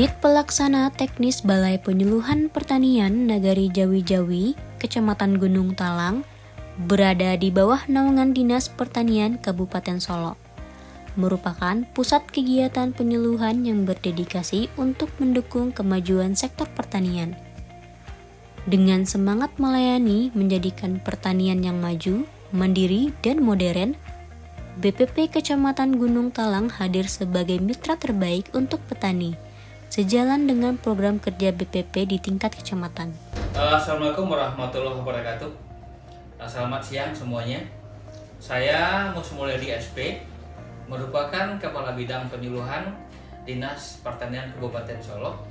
Unit Pelaksana Teknis Balai Penyuluhan Pertanian Nagari Jawi-Jawi, Kecamatan Gunung Talang, berada di bawah naungan Dinas Pertanian Kabupaten Solok, merupakan pusat kegiatan penyuluhan yang berdedikasi untuk mendukung kemajuan sektor pertanian. Dengan semangat melayani menjadikan pertanian yang maju, mandiri, dan modern, BPP Kecamatan Gunung Talang hadir sebagai mitra terbaik untuk petani, sejalan dengan program kerja BPP di tingkat kecamatan. Assalamualaikum warahmatullahi wabarakatuh. Selamat siang semuanya. Saya Musmulyadi SP, merupakan Kepala Bidang Penyuluhan Dinas Pertanian Kabupaten Solok,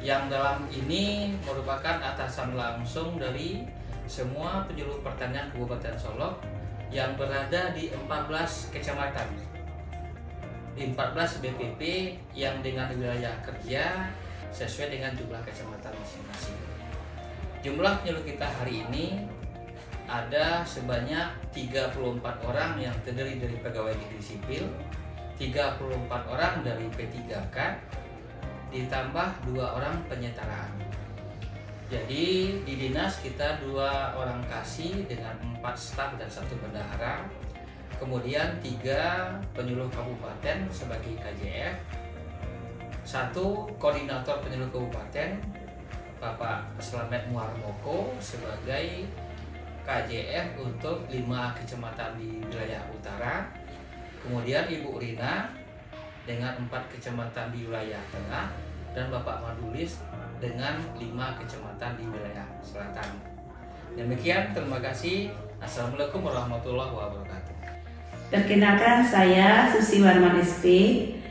yang dalam ini merupakan atasan langsung dari semua penyuluh pertanian Kabupaten Solok yang berada di 14 kecamatan, di 14 BPP yang dengan wilayah kerja sesuai dengan jumlah kecamatan masing-masing. Jumlah penyuluh kita hari ini ada sebanyak 34 orang yang terdiri dari pegawai negeri sipil, 34 orang dari P3K, ditambah 2 orang penyetaraan. Jadi di dinas kita 2 orang kasih dengan 4 staf dan 1 bendahara, kemudian 3 penyuluh kabupaten sebagai KJF, 1 koordinator penyuluh kabupaten Bapak Slamet Muarmoko sebagai KJF untuk 5 kecamatan di wilayah utara, kemudian Ibu Rina dengan 4 kecamatan di wilayah tengah, dan Bapak Madulis dengan 5 kecamatan di wilayah selatan. Demikian, terima kasih. Assalamualaikum warahmatullahi wabarakatuh. Perkenalkan, saya Susi Warman SP,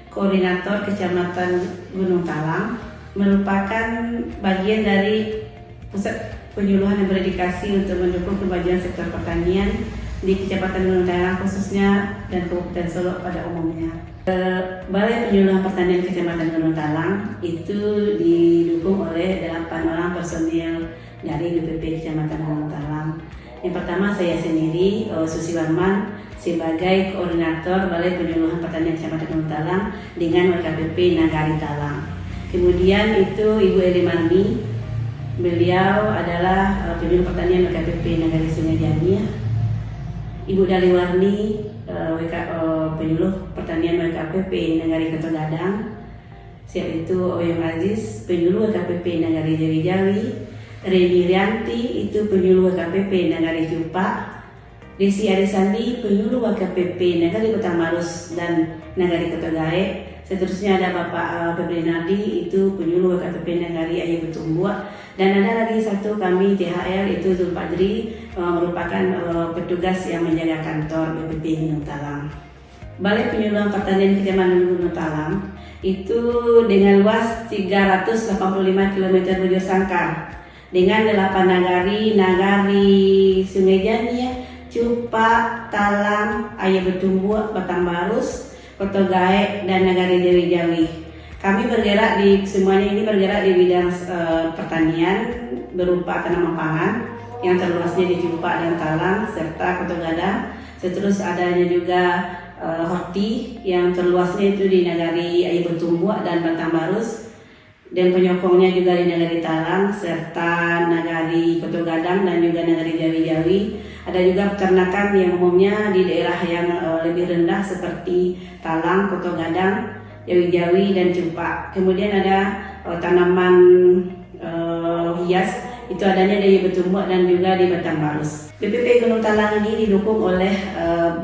Koordinator Kecamatan Gunung Talang, merupakan bagian dari pusat penyuluhan yang berdedikasi untuk mendukung kemajuan sektor pertanian di Kecamatan Gunung Talang khususnya dan Kabupaten Solok pada umumnya. Balai Penyuluhan Pertanian Kecamatan Gunung Talang itu didukung oleh 8 orang personil dari BPP Kecamatan Gunung Talang. Yang pertama, saya sendiri, Susi Warman, sebagai Koordinator Balai Penyuluhan Pertanian Kecamatan Gunung Talang dengan WKPP Nagari Talang. Kemudian itu Ibu Eli Marni, beliau adalah penyuluh pertanian WKPP Nagari Sungai Jamia. Ibu Daliwarni, penyuluh pertanian WKPP Nagari Ketogadang. Siap itu Oyong Aziz, penyuluh WKPP Nagari Jawi-Jawi. Reni Rianti, itu penyuluh WKPP Nagari Cupak. Desi Arisandi, penyuluh WKPP Nagari Kota Marus dan Nagari Ketogae. Seterusnya ada Bapak Febrinardi, itu penyuluh WKPP Nagari Ayu Betumbuak. Dan ada lagi satu kami THL, itu Zulpadri, merupakan petugas yang menjaga kantor BPP Gunung Talang. Balai Penyuluhan Pertanian Kecamatan Gunung Talang itu dengan luas 385 km bujur sangkar dengan 8 nagari Sungai Jamia, Cupak, Talang, Ayu Betumbuak, Batang Barus, Kotogae, dan Nagari Jawi-Jawi. Kami bergerak semuanya ini bergerak di bidang pertanian berupa tanaman pangan yang terluasnya di Cupak dan Talang serta Kotogadang. Terus adanya juga horti yang terluasnya itu di Nagari Ayu Betumbuak dan Batang Barus, dan penyokongnya juga di Nagari Talang serta Nagari Kotogadang dan juga Nagari Jawi-Jawi. Ada juga peternakan yang umumnya di daerah yang lebih rendah seperti Talang, Kotogadang, Jawi-Jawi, dan Cupak. Kemudian ada tanaman hias, itu adanya di Betumbuak dan juga di Batang Barus. BPP Gunung Talang ini didukung oleh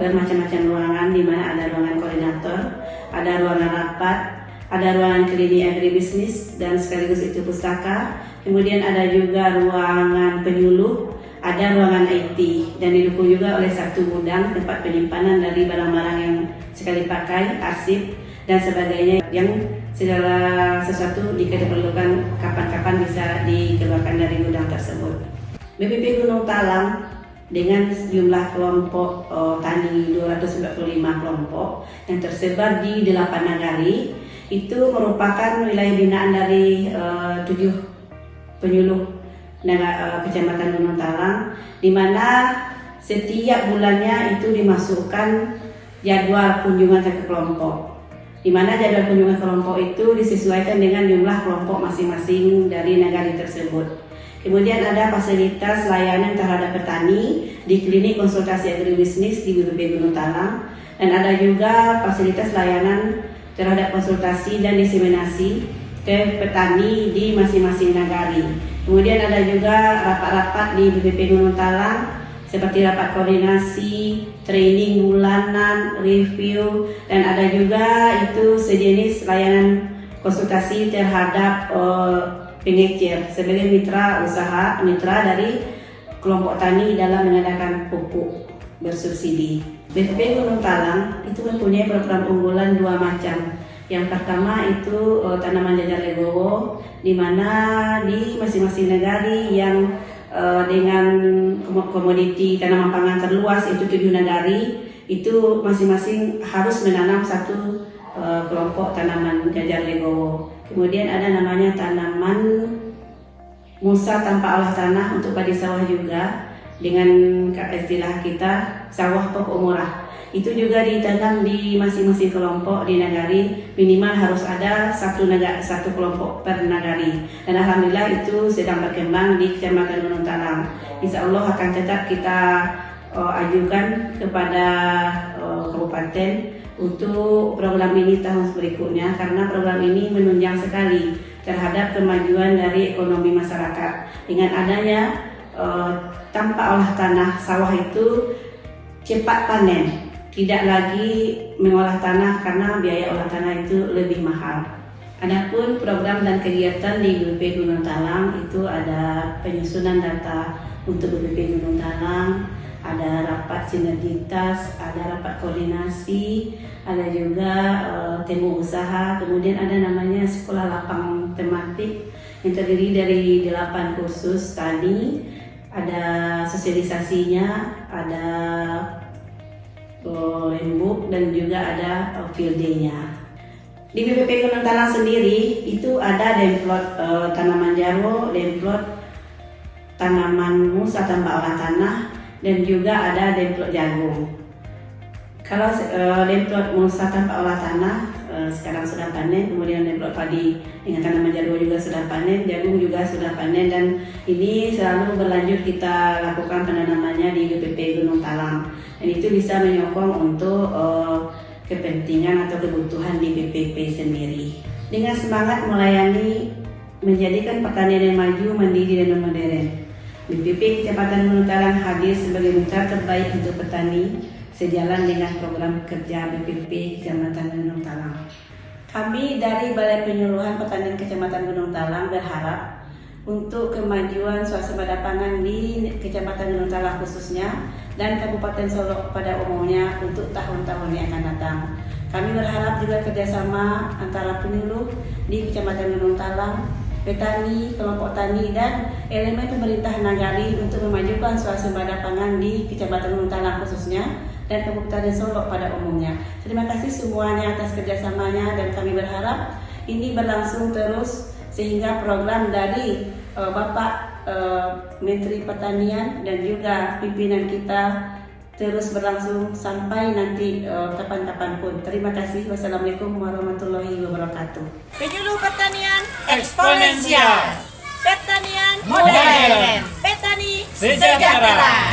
bermacam-macam ruangan, di mana ada ruangan koordinator, ada ruangan rapat, ada ruangan klinik agribisnis dan sekaligus itu pustaka. Kemudian ada juga ruangan penyuluh, ada ruangan IT, dan didukung juga oleh satu gudang tempat penyimpanan dari barang-barang yang sekali pakai, arsip, dan sebagainya, yang segala sesuatu jika diperlukan kapan-kapan bisa dikeluarkan dari gudang tersebut. BPP Gunung Talang dengan jumlah kelompok tani 245 kelompok yang tersebar di 8 nagari, itu merupakan wilayah binaan dari 7 penyuluh Kecamatan Gunung Talang, di mana setiap bulannya itu dimasukkan jadwal kunjungan ke kelompok. di mana jadwal kunjungan kelompok itu disesuaikan dengan jumlah kelompok masing-masing dari negara tersebut. Kemudian ada fasilitas layanan terhadap petani di klinik konsultasi agribisnis di BPP Gunung Talang, dan ada juga fasilitas layanan terhadap konsultasi dan diseminasi ke petani di masing-masing negari. Kemudian ada juga rapat-rapat di BPP Gunung Talang seperti rapat koordinasi, training bulanan, review, dan ada juga itu sejenis layanan konsultasi terhadap pengecir sebagai mitra dari kelompok tani dalam mengadakan pupuk bersubsidi. BPP Gunung Talang itu mempunyai program unggulan 2 macam. Yang pertama itu tanaman jajar legowo, di mana di masing-masing negari yang dengan komoditi tanaman pangan terluas itu 7 negari, itu masing-masing harus menanam 1 kelompok tanaman jajar legowo. Kemudian ada namanya tanaman musa tanpa olah tanah untuk padi sawah juga, dengan istilah kita sawah pokok murah. Itu juga ditanam di masing-masing kelompok di nagari, minimal harus ada satu kelompok per nagari. Dan alhamdulillah itu sedang berkembang di Kecamatan Gunung Talang. Insya Allah akan tetap kita ajukan kepada kabupaten untuk program ini tahun berikutnya, karena program ini menunjang sekali terhadap kemajuan dari ekonomi masyarakat. Dengan adanya tanpa olah tanah, sawah itu cepat panen, tidak lagi mengolah tanah karena biaya olah tanah itu lebih mahal. Adapun program dan kegiatan di BPP Gunung Talang itu ada penyusunan data untuk BPP Gunung Talang, ada rapat sinergitas, ada rapat koordinasi, ada juga temu usaha, kemudian ada namanya sekolah lapang tematik yang terdiri dari 8 kursus tani, ada sosialisasinya, ada rembuk, dan juga ada field day-nya. Di BPP Gunung Talang sendiri itu ada demplot tanaman jarwo, demplot tanaman musa tanpa olah tanah, dan juga ada demplot jagung. Kalau demplot musa tanpa olah tanah sekarang sudah panen, kemudian demplot padi dengan tanaman jarwo juga sudah panen, jagung juga sudah panen, dan ini selalu berlanjut kita lakukan penanamannya di BPP Gunung Talang. Dan itu bisa menyokong untuk kepentingan atau kebutuhan di BPP sendiri. Dengan semangat melayani, menjadikan pertanian yang maju, mandiri, dan modern, BPP Kecamatan Gunung Talang hadir sebagai mitra terbaik untuk petani, sejalan dengan program kerja BPP Kecamatan Gunung Talang. Kami dari Balai Penyuluhan Pertanian Kecamatan Gunung Talang berharap untuk kemajuan swasembada pangan di Kecamatan Gunung Talang khususnya, dan Kabupaten Solok pada umumnya untuk tahun-tahun yang akan datang. Kami berharap juga kerjasama antara penyuluh di Kecamatan Gunung Talang, petani, kelompok tani, dan elemen pemerintah nagari untuk memajukan swasembada pangan di Kecamatan Gunung Talang khususnya, dan Kabupaten Solok pada umumnya. Terima kasih semuanya atas kerjasamanya, dan kami berharap ini berlangsung terus sehingga program dari Bapak Menteri Pertanian dan juga pimpinan kita terus berlangsung sampai nanti kapan-kapan pun. Terima kasih. Wassalamualaikum warahmatullahi wabarakatuh. Penyuluh pertanian Eksponensial. pertanian Modern. petani Sejahtera.